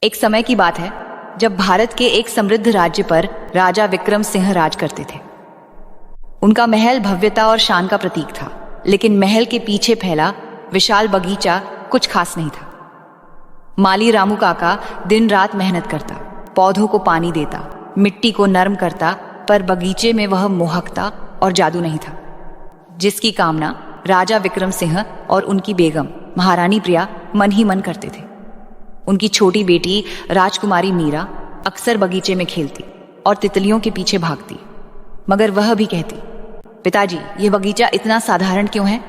एक समय की बात है जब भारत के एक समृद्ध राज्य पर राजा विक्रम सिंह राज करते थे। उनका महल भव्यता और शान का प्रतीक था, लेकिन महल के पीछे फैला विशाल बगीचा कुछ खास नहीं था। माली रामू काका दिन रात मेहनत करता, पौधों को पानी देता, मिट्टी को नरम करता, पर बगीचे में वह मोहकता और जादू नहीं था जिसकी कामना राजा विक्रम सिंह और उनकी बेगम महारानी प्रिया मन ही मन करते थे। उनकी छोटी बेटी राजकुमारी मीरा अक्सर बगीचे में खेलती और तितलियों के पीछे भागती, मगर वह भी कहती, पिताजी ये बगीचा इतना साधारण क्यों है?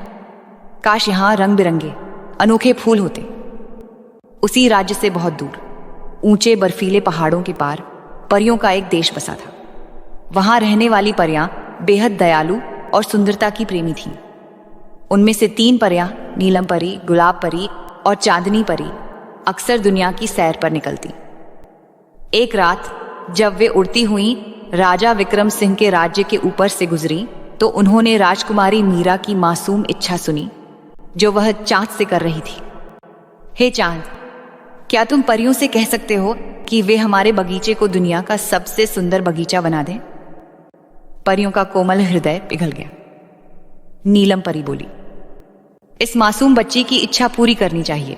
काश यहाँ रंग बिरंगे अनोखे फूल होते। उसी राज्य से बहुत दूर ऊंचे बर्फीले पहाड़ों के पार परियों का एक देश बसा था। वहां रहने वाली परियां बेहद दयालु और सुंदरता की प्रेमी थीं। उनमें से 3 परियां, नीलम परी, गुलाब परी और चांदनी परी, अक्सर दुनिया की सैर पर निकलती। एक रात जब वे उड़ती हुई राजा विक्रम सिंह के राज्य के ऊपर से गुजरी तो उन्होंने राजकुमारी मीरा की मासूम इच्छा सुनी जो वह चाँद से कर रही थी। हे चांद, क्या तुम परियों से कह सकते हो कि वे हमारे बगीचे को दुनिया का सबसे सुंदर बगीचा बना दें? परियों का कोमल हृदय पिघल गया। नीलम परी बोली, इस मासूम बच्ची की इच्छा पूरी करनी चाहिए।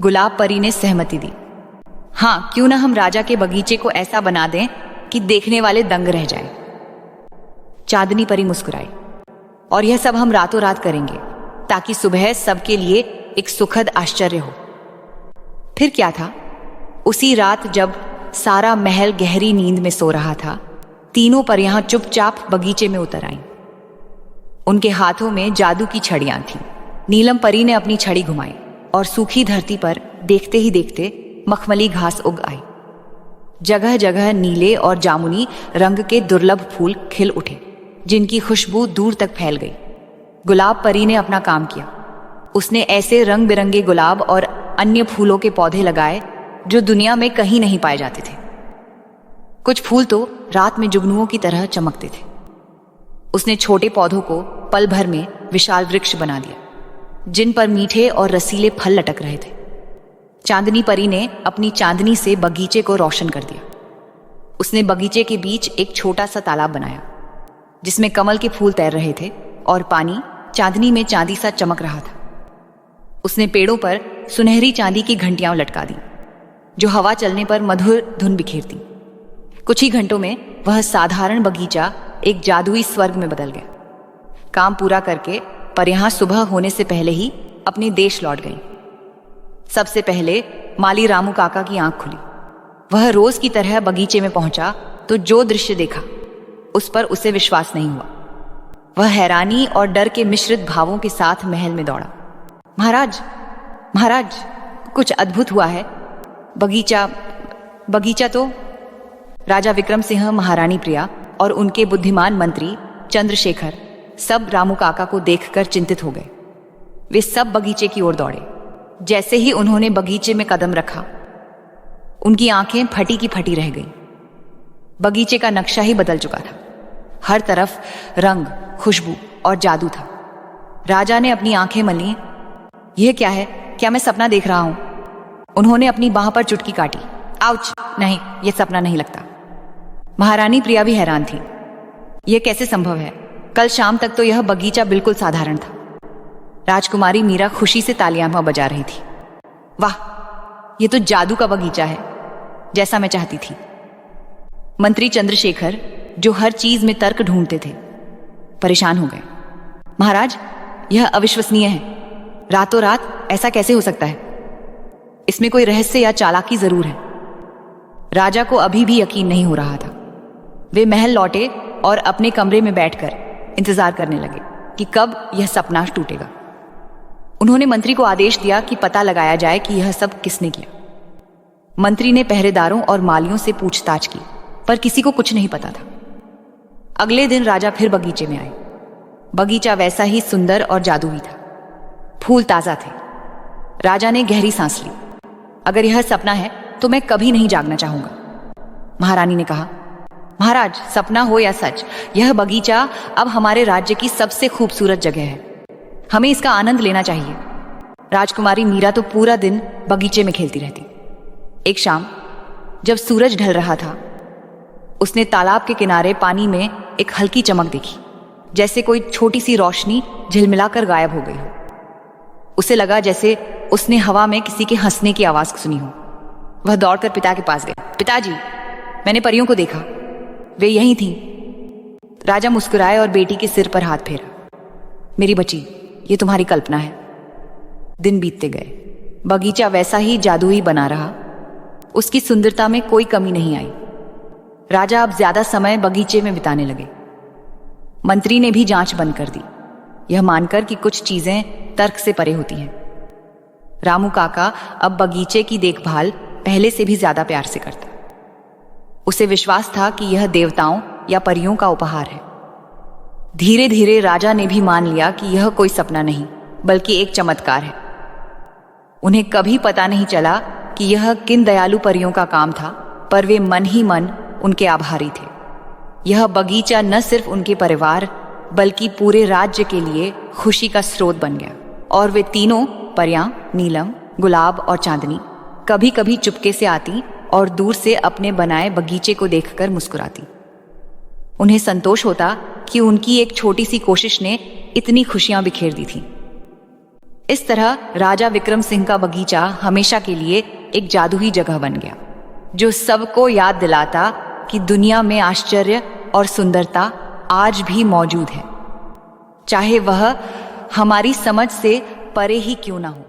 गुलाब परी ने सहमति दी, हाँ, क्यों ना हम राजा के बगीचे को ऐसा बना दें कि देखने वाले दंग रह जाएं। चांदनी परी मुस्कुराई, और यह सब हम रातों रात करेंगे ताकि सुबह सबके लिए एक सुखद आश्चर्य हो। फिर क्या था, उसी रात जब सारा महल गहरी नींद में सो रहा था, तीनों परियां चुपचाप बगीचे में उतर आईं। उनके हाथों में जादू की छड़ियां थीं। नीलम परी ने अपनी छड़ी घुमाई और सूखी धरती पर देखते ही देखते मखमली घास उग आई। जगह जगह नीले और जामुनी रंग के दुर्लभ फूल खिल उठे जिनकी खुशबू दूर तक फैल गई। गुलाब परी ने अपना काम किया। उसने ऐसे रंग बिरंगे गुलाब और अन्य फूलों के पौधे लगाए जो दुनिया में कहीं नहीं पाए जाते थे। कुछ फूल तो रात में जुगनुओं की तरह चमकते थे। उसने छोटे पौधों को पल भर में विशाल वृक्ष बना दिया जिन पर मीठे और रसीले फल लटक रहे थे। चांदनी परी ने अपनी चांदनी से बगीचे को रोशन कर दिया। उसने बगीचे के बीच एक छोटा सा तालाब बनाया जिसमें कमल के फूल तैर रहे थे और पानी चांदनी में चांदी सा चमक रहा था। उसने पेड़ों पर सुनहरी चांदी की घंटियां लटका दी जो हवा चलने पर मधुर धुन बिखेरती। कुछ ही घंटों में वह साधारण बगीचा एक जादुई स्वर्ग में बदल गया। काम पूरा करके परियां सुबह होने से पहले ही अपने देश लौट गई। सबसे पहले माली रामू काका की आंख खुली। वह रोज की तरह बगीचे में पहुंचा तो जो दृश्य देखा उस पर उसे विश्वास नहीं हुआ। वह हैरानी और डर के मिश्रित भावों के साथ महल में दौड़ा। महाराज, महाराज, कुछ अद्भुत हुआ है। बगीचा तो। राजा विक्रम सिंह, महारानी प्रिया और उनके बुद्धिमान मंत्री चंद्रशेखर सब रामू काका को देखकर चिंतित हो गए। वे सब बगीचे की ओर दौड़े। जैसे ही उन्होंने बगीचे में कदम रखा उनकी आंखें फटी की फटी रह गईं। बगीचे का नक्शा ही बदल चुका था। हर तरफ रंग, खुशबू और जादू था। राजा ने अपनी आंखें मली। यह क्या है? क्या मैं सपना देख रहा हूं? उन्होंने अपनी बाह पर चुटकी काटी। आउच! नहीं, यह सपना नहीं लगता। महारानी प्रिया भी हैरान थी। यह कैसे संभव है? कल शाम तक तो यह बगीचा बिल्कुल साधारण था। राजकुमारी मीरा खुशी से तालियां बजा रही थी। वाह, यह तो जादू का बगीचा है, जैसा मैं चाहती थी। मंत्री चंद्रशेखर, जो हर चीज में तर्क ढूंढते थे, परेशान हो गए। महाराज, यह अविश्वसनीय है। रातों रात ऐसा कैसे हो सकता है? इसमें कोई रहस्य या चालाकी जरूर है। राजा को अभी भी यकीन नहीं हो रहा था। वे महल लौटे और अपने कमरे में बैठकर इंतजार करने लगे कि कब यह सपना टूटेगा। उन्होंने मंत्री को आदेश दिया कि पता लगाया जाए कि यह सब किसने किया। मंत्री ने पहरेदारों और मालियों से पूछताछ की, पर किसी को कुछ नहीं पता था। अगले दिन राजा फिर बगीचे में आए। बगीचा वैसा ही सुंदर और जादुई था। फूल ताजा थे। राजा ने गहरी सांस ली। अगर यह सपना है तो मैं कभी नहीं जागना चाहूंगा। महारानी ने कहा, महाराज, सपना हो या सच, यह बगीचा अब हमारे राज्य की सबसे खूबसूरत जगह है। हमें इसका आनंद लेना चाहिए। राजकुमारी मीरा तो पूरा दिन बगीचे में खेलती रहती। एक शाम जब सूरज ढल रहा था, उसने तालाब के किनारे पानी में एक हल्की चमक देखी, जैसे कोई छोटी सी रोशनी झिलमिलाकर गायब हो गई हो। उसे लगा जैसे उसने हवा में किसी के हंसने की आवाज सुनी हो। वह दौड़कर पिता के पास गया। पिताजी, मैंने परियों को देखा, वे यहीं थीं। राजा मुस्कुराए और बेटी के सिर पर हाथ फेरा। मेरी बच्ची, ये तुम्हारी कल्पना है। दिन बीतते गए। बगीचा वैसा ही जादुई बना रहा। उसकी सुंदरता में कोई कमी नहीं आई। राजा अब ज्यादा समय बगीचे में बिताने लगे। मंत्री ने भी जांच बंद कर दी, यह मानकर कि कुछ चीजें तर्क से परे होती हैं। रामू काका अब बगीचे की देखभाल पहले से भी ज्यादा प्यार से करता। उसे विश्वास था कि यह देवताओं या परियों का उपहार है। धीरे धीरे राजा ने भी मान लिया कि यह कोई सपना नहीं, बल्कि एक चमत्कार है। उन्हें कभी पता नहीं चला कि यह किन दयालु परियों का काम था, पर वे मन ही मन उनके आभारी थे। यह बगीचा न सिर्फ उनके परिवार बल्कि पूरे राज्य के लिए खुशी का स्रोत बन गया। और वे तीनों परियां, नीलम, गुलाब और चांदनी, कभी कभी चुपके से आती और दूर से अपने बनाए बगीचे को देखकर मुस्कुराती। उन्हें संतोष होता कि उनकी एक छोटी सी कोशिश ने इतनी खुशियां बिखेर दी थी। इस तरह राजा विक्रम सिंह का बगीचा हमेशा के लिए एक जादुई जगह बन गया, जो सबको याद दिलाता कि दुनिया में आश्चर्य और सुंदरता आज भी मौजूद है, चाहे वह हमारी समझ से परे ही क्यों ना हो।